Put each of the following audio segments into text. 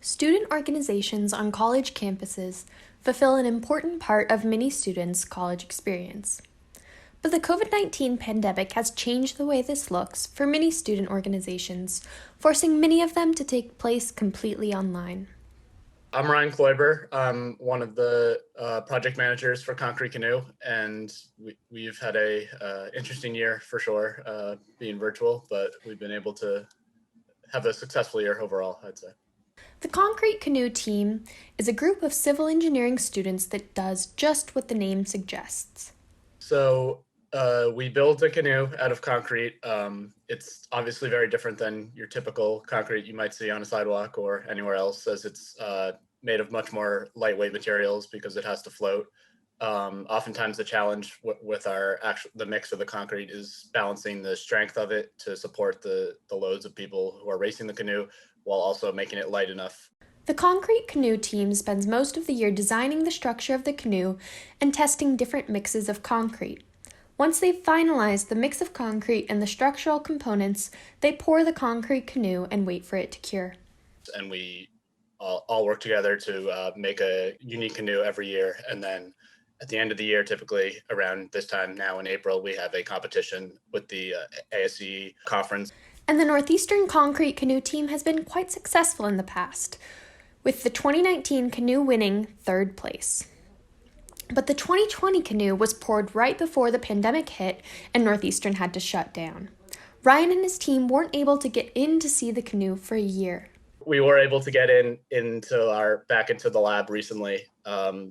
Student organizations on college campuses fulfill an important part of many students' college experience. But the COVID-19 pandemic has changed the way this looks for many student organizations, forcing many of them to take place completely online. I'm Ryan Kloiber. I'm one of the project managers for Concrete Canoe, and we've had a interesting year for sure, being virtual, but we've been able to have a successful year overall, I'd say. The Concrete Canoe team is a group of civil engineering students that does just what the name suggests. So we build a canoe out of concrete. It's obviously very different than your typical concrete you might see on a sidewalk or anywhere else, as it's made of much more lightweight materials because it has to float. Oftentimes the challenge with the mix of the concrete is balancing the strength of it to support the loads of people who are racing the canoe while also making it light enough. The Concrete Canoe team spends most of the year designing the structure of the canoe and testing different mixes of concrete. Once they've finalized the mix of concrete and the structural components, they pour the concrete canoe and wait for it to cure. And we all work together to make a unique canoe every year. And then at the end of the year, typically around this time now in April, we have a competition with the ASE conference. And the Northeastern Concrete Canoe team has been quite successful in the past, with the 2019 canoe winning third place. But the 2020 canoe was poured right before the pandemic hit and Northeastern had to shut down. Ryan and his team weren't able to get in to see the canoe for a year. We were able to get back into the lab recently.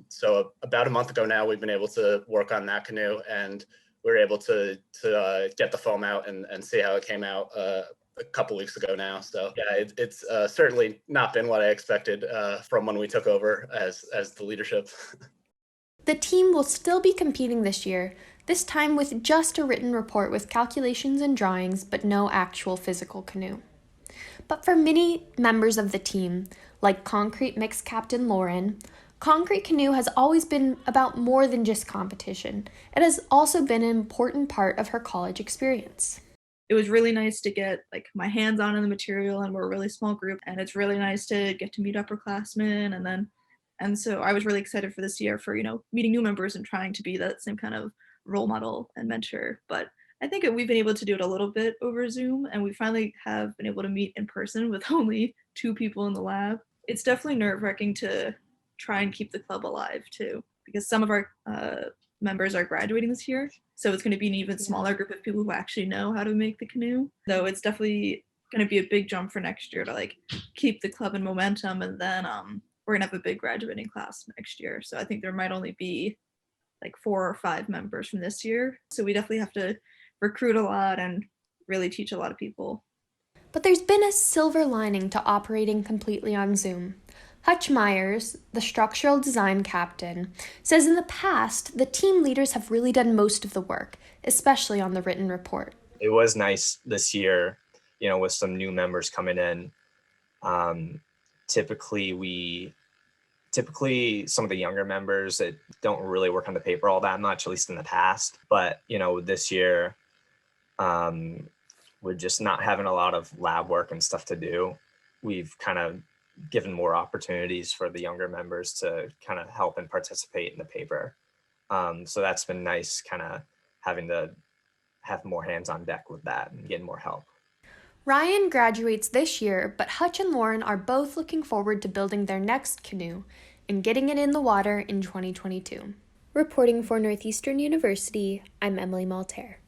So about a month ago now, we've been able to work on that canoe, and we were able to get the foam out and see how it came out a couple weeks ago now. So yeah, it's certainly not been what I expected from when we took over as the leadership. The team will still be competing this year, this time with just a written report with calculations and drawings, but no actual physical canoe. But for many members of the team, like Concrete Mix Captain Lauren, Concrete Canoe has always been about more than just competition. It has also been an important part of her college experience. It was really nice to get my hands on in the material, and we're a really small group, and it's really nice to get to meet upperclassmen and so I was really excited for this year for, meeting new members and trying to be that same kind of role model and mentor. But I think we've been able to do it a little bit over Zoom, and we finally have been able to meet in person with only 2 people in the lab. It's definitely nerve-wracking to try and keep the club alive too, because some of our members are graduating this year. So it's going to be an even smaller group of people who actually know how to make the canoe. Though it's definitely going to be a big jump for next year to keep the club in momentum, and then we're gonna have a big graduating class next year. So I think there might only be 4 or 5 members from this year. So we definitely have to recruit a lot and really teach a lot of people. But there's been a silver lining to operating completely on Zoom. Hutch Myers, the structural design captain, says in the past, the team leaders have really done most of the work, especially on the written report. It was nice this year, with some new members coming in. Typically some of the younger members that don't really work on the paper all that much, at least in the past. But, this year, we're just not having a lot of lab work and stuff to do. We've kind of given more opportunities for the younger members to kind of help and participate in the paper. So that's been nice, kind of having to have more hands on deck with that and getting more help. Ryan graduates this year, but Hutch and Lauren are both looking forward to building their next canoe and getting it in the water in 2022. Reporting for Northeastern University, I'm Emily Maltaire.